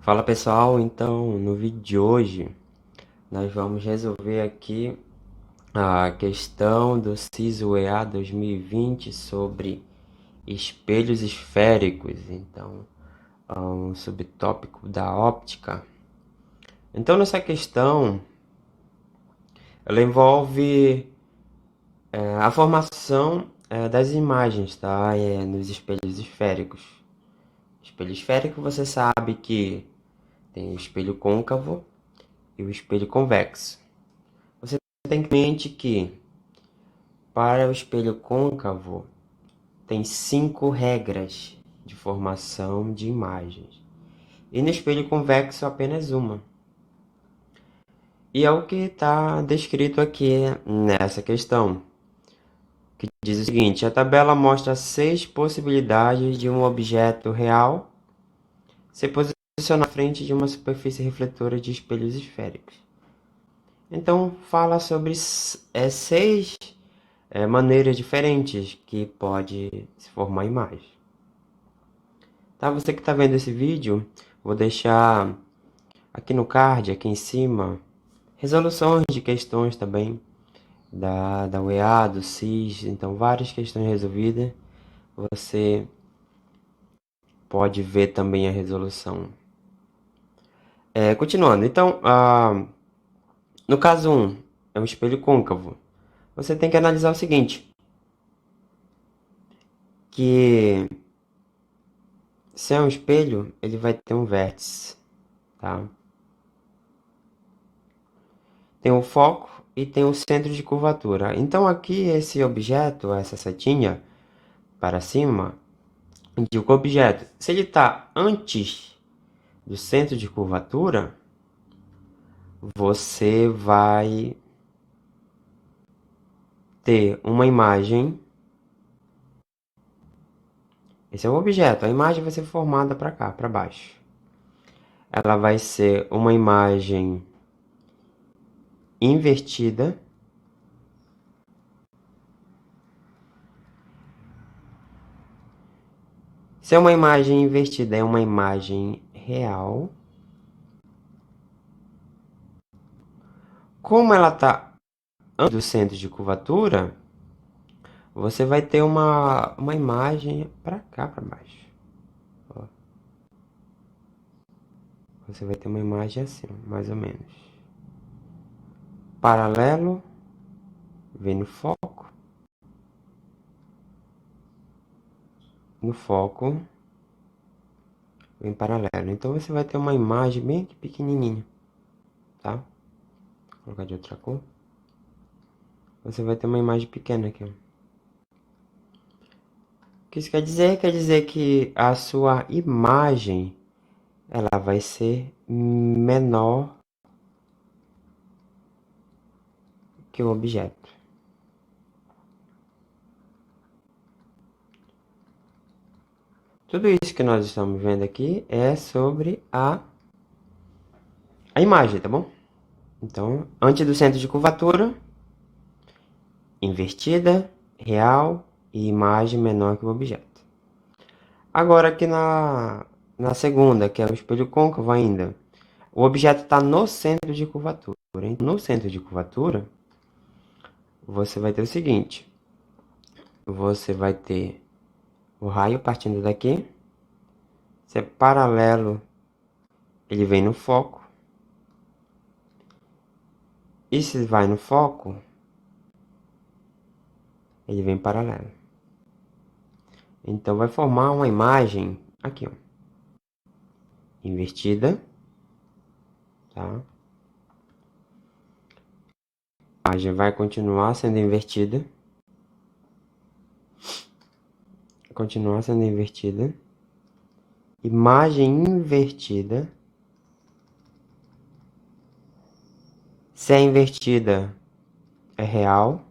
Fala pessoal, então no vídeo de hoje nós vamos resolver aqui a questão do SISU EA 2020 sobre espelhos esféricos, então um subtópico da óptica. Então nessa questão ela envolve a formação das imagens, tá? Nos espelhos esféricos. Espelho esférico você sabe que tem o espelho côncavo e o espelho convexo. Você tem em mente que para o espelho côncavo tem 5 regras de formação de imagens e no espelho convexo apenas uma. E é o que está descrito aqui nessa questão, que diz o seguinte: a tabela mostra 6 possibilidades de um objeto real se posicionar à frente de uma superfície refletora de espelhos esféricos. Então fala sobre 6 maneiras diferentes que pode se formar imagem. Tá? Você que está vendo esse vídeo, vou deixar aqui no card, aqui em cima, resoluções de questões também da UEA, do SIS, então várias questões resolvidas. Você pode ver também a resolução. Continuando, então, no caso 1, é um espelho côncavo. Você tem que analisar o seguinte, que se é um espelho, ele vai ter um vértice, tá? Tem o foco e tem o centro de curvatura. Então aqui esse objeto, essa setinha para cima, indica o objeto. Se ele está antes do centro de curvatura, você vai ter uma imagem. Esse é o objeto. A imagem vai ser formada para cá, para baixo. Ela vai ser uma imagem invertida. Se é uma imagem invertida, é uma imagem real. Como ela está antes do centro de curvatura, você vai ter uma imagem para cá, para baixo. Ó. Você vai ter uma imagem assim, mais ou menos. Paralelo, vem no foco. No foco, vem paralelo. Então você vai ter uma imagem bem aqui pequenininha, tá? Vou colocar de outra cor. Você vai ter uma imagem pequena aqui, ó. O que isso quer dizer? Quer dizer que a sua imagem ela vai ser menor que o objeto. Tudo isso que nós estamos vendo aqui é sobre a imagem, tá bom? Então, antes do centro de curvatura, invertida, real e imagem menor que o objeto. Agora aqui na segunda, que é o espelho côncavo ainda, o objeto está no centro de curvatura. No centro de curvatura, você vai ter o seguinte. Você vai ter o raio partindo daqui. Se é paralelo, ele vem no foco. E se vai no foco, ele vem paralelo. Então vai formar uma imagem aqui, ó, invertida, tá? A imagem vai continuar sendo invertida. Continuar sendo invertida. Imagem invertida. Se é invertida, é real.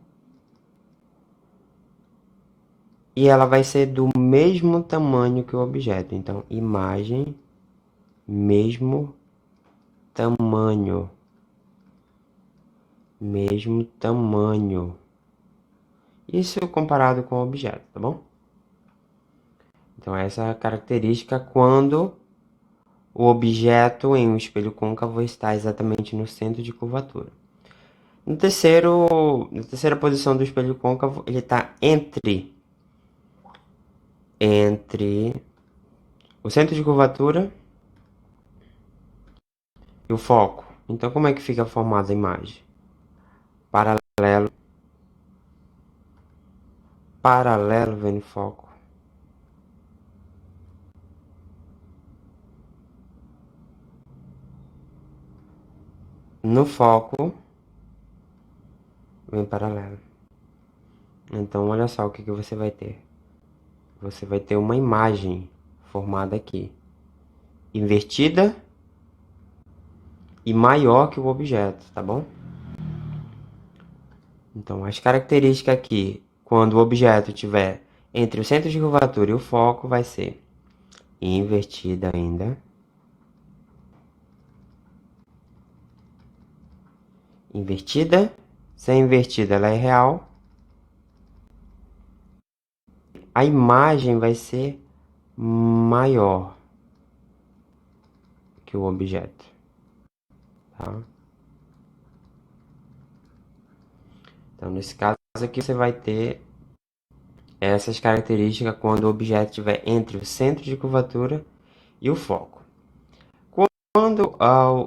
E ela vai ser do mesmo tamanho que o objeto. Então, imagem, mesmo tamanho. Mesmo tamanho. Isso comparado com o objeto, tá bom? Então, essa é a característica quando o objeto em um espelho côncavo está exatamente no centro de curvatura. Na terceira posição do espelho côncavo, ele está entre o centro de curvatura e o foco. Então, como é que fica formada a imagem? Paralelo, paralelo vem no foco. No foco, vem paralelo. Então, olha só o que você vai ter. Você vai ter uma imagem formada aqui, invertida e maior que o objeto, tá bom? Então, as características aqui, quando o objeto estiver entre o centro de curvatura e o foco, vai ser invertida ainda, invertida, se é invertida ela é real, a imagem vai ser maior que o objeto, tá? Então, nesse caso aqui, você vai ter essas características quando o objeto estiver entre o centro de curvatura e o foco. Quando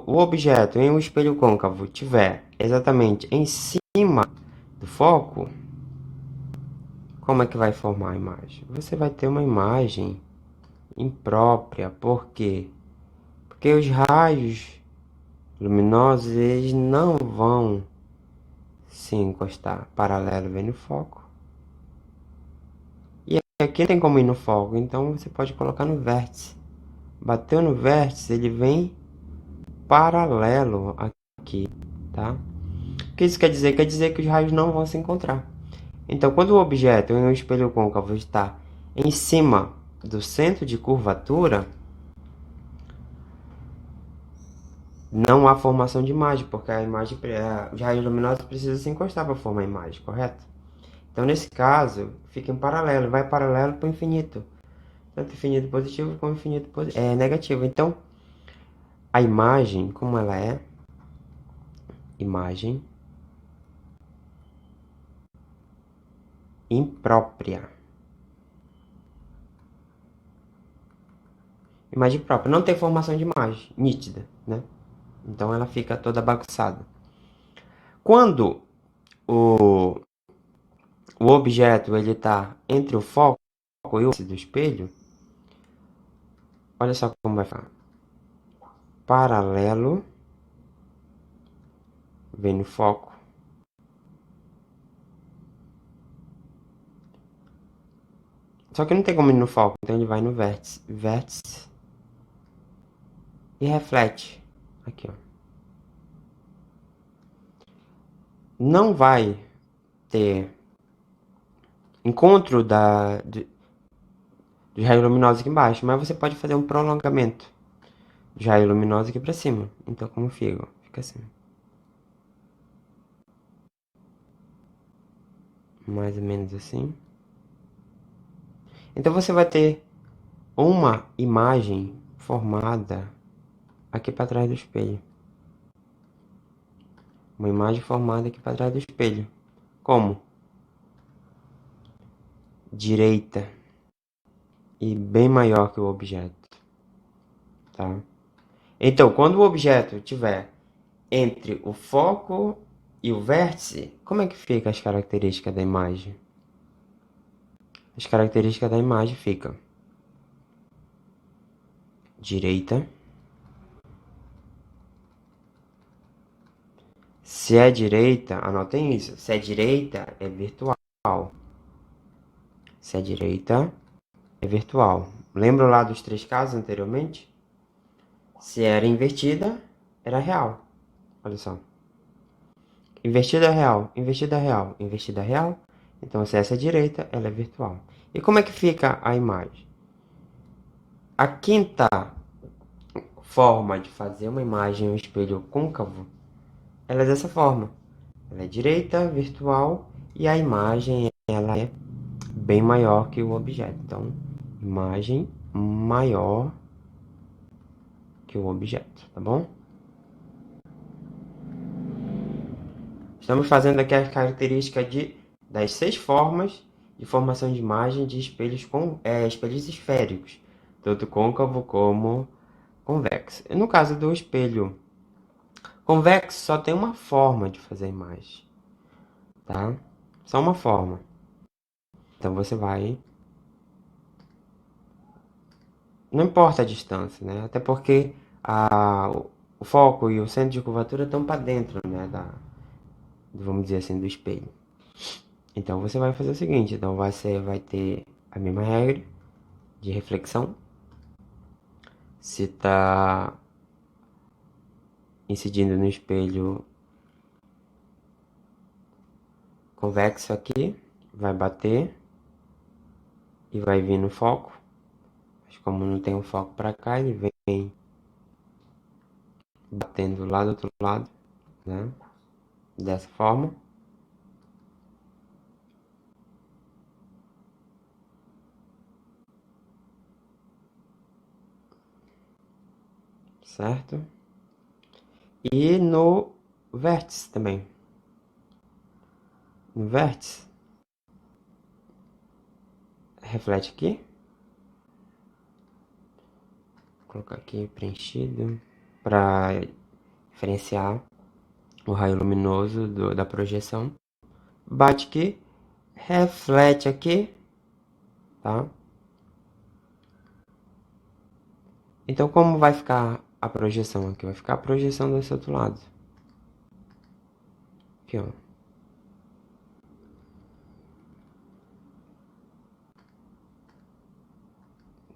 o objeto em um espelho côncavo estiver exatamente em cima do foco, como é que vai formar a imagem? Você vai ter uma imagem imprópria. Por quê? Porque os raios luminosos eles não vão se encostar paralelo vem no foco. E aqui não tem como ir no foco, então você pode colocar no vértice. Bateu no vértice, ele vem paralelo aqui, tá? O que isso quer dizer? Quer dizer que os raios não vão se encontrar. Então, quando o objeto em um espelho côncavo está em cima do centro de curvatura, não há formação de imagem, porque a imagem, os raios luminosos precisam se encostar para formar a imagem, correto? Então, nesse caso, fica em paralelo, vai paralelo para o infinito. Tanto infinito positivo como infinito negativo. Então, a imagem, como ela é? Imagem imprópria. Imagem própria. Não tem formação de imagem nítida, né? Então, ela fica toda bagunçada. Quando o objeto ele está entre o foco e o do espelho, olha só como vai ficar. Paralelo vem no foco. Só que não tem como ir no foco, então ele vai no vértice. Vértice. E reflete. Aqui, ó. Não vai ter encontro dos raios luminosos aqui embaixo, mas você pode fazer um prolongamento dos raios luminosos aqui para cima. Então, como fica? Fica assim. Mais ou menos assim. Então, você vai ter uma imagem formada aqui para trás do espelho. Uma imagem formada aqui para trás do espelho. Como? Direita. E bem maior que o objeto. Tá? Então, quando o objeto estiver entre o foco e o vértice, como é que fica as características da imagem? As características da imagem ficam direita. Se é direita, anotem isso. Se é direita, é virtual. Se é direita, é virtual. Lembram lá dos 3 casos anteriormente? Se era invertida, era real. Olha só. Invertida real, invertida real, invertida real. Então, se essa é direita, ela é virtual. E como é que fica a imagem? A quinta forma de fazer uma imagem em um espelho côncavo, ela é dessa forma. Ela é direita, virtual, e a imagem ela é bem maior que o objeto. Então, imagem maior que o objeto, tá bom? Estamos fazendo aqui as características das 6 formas de formação de imagem de espelhos espelhos esféricos, tanto côncavo como convexo. No caso do espelho convexo, só tem uma forma de fazer a imagem, tá? Só uma forma. Então você vai... Não importa a distância, né? Até porque o foco e o centro de curvatura estão para dentro, né? Vamos dizer assim, do espelho. Então você vai fazer o seguinte, então você vai ter a mesma regra de reflexão. Se está incidindo no espelho convexo aqui, vai bater e vai vir no foco. Mas como não tem um foco para cá, ele vem batendo lá do outro lado, né? Dessa forma. Certo? E no vértice também. No vértice, reflete aqui. Vou colocar aqui preenchido para diferenciar o raio luminoso da projeção. Bate aqui, reflete aqui, tá? Então como vai ficar a projeção aqui? Vai ficar a projeção desse outro lado. Aqui, ó.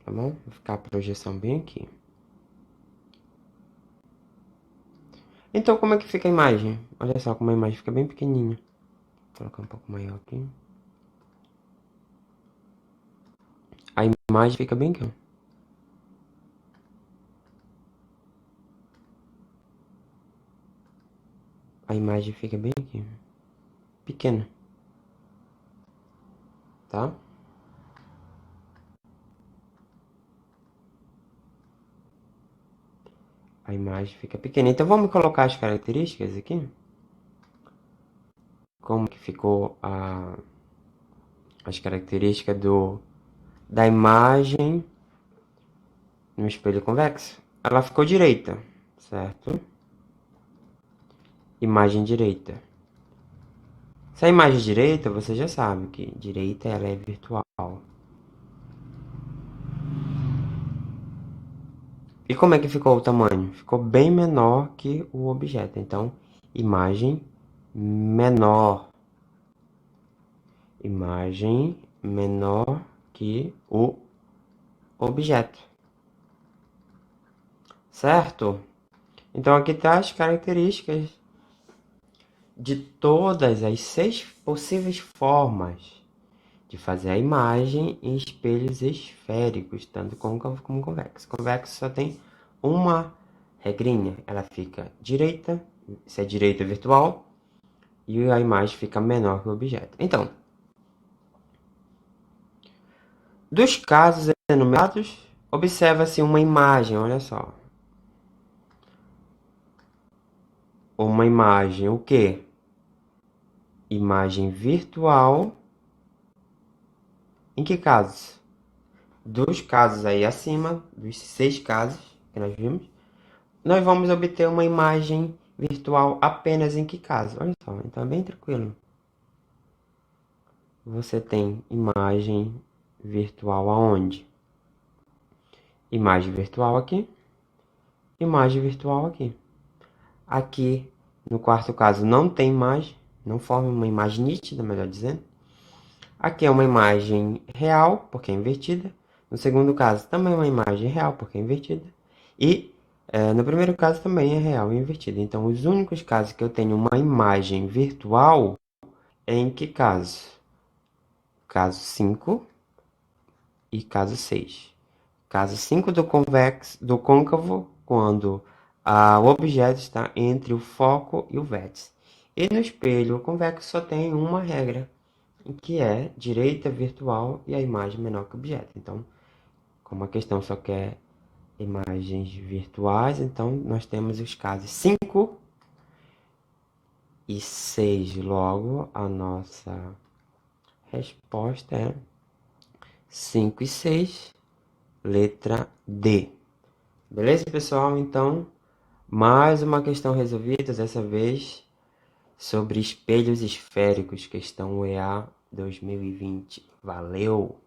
Tá bom? Vai ficar a projeção bem aqui. Então como é que fica a imagem? Olha só como a imagem fica bem pequenininha. Vou colocar um pouco maior aqui. A imagem fica bem aqui, ó. A imagem fica bem aqui. Pequena. Tá? A imagem fica pequena. Então vamos colocar as características aqui. Como que ficou as características da imagem no espelho convexo? Ela ficou direita, certo? Imagem direita. Se a imagem é direita, você já sabe que direita ela é virtual. E como é que ficou o tamanho? Ficou bem menor que o objeto. Então, imagem menor. Imagem menor que o objeto. Certo? Então, aqui está as características de todas as 6 possíveis formas de fazer a imagem em espelhos esféricos, tanto côncavo como convexo. Convexo só tem uma regrinha, ela fica direita, se é direita virtual, e a imagem fica menor que o objeto. Então, dos casos enumerados, observa-se uma imagem, olha só. Uma imagem, o quê? Imagem virtual. Em que casos? Dos casos aí acima, dos 6 casos que nós vimos, nós vamos obter uma imagem virtual apenas em que caso? Olha só, então é bem tranquilo. Você tem imagem virtual aonde? Imagem virtual aqui, imagem virtual aqui. Aqui, no quarto caso, não tem imagem, não forma uma imagem nítida, melhor dizendo. Aqui é uma imagem real, porque é invertida. No segundo caso, também é uma imagem real, porque é invertida. E no primeiro caso também é real e invertida. Então, os únicos casos que eu tenho uma imagem virtual é em que caso? Caso 5 e caso 6. Caso 5 do côncavo, quando o objeto está entre o foco e o vértice. E no espelho convexo só tem uma regra, que é direita virtual e a imagem menor que o objeto. Então, como a questão só quer imagens virtuais. Então, nós temos os casos 5 e 6. Logo, a nossa resposta é 5 e 6, letra D. Beleza, pessoal? Então, mais uma questão resolvida, dessa vez sobre espelhos esféricos, questão EA 2020. Valeu!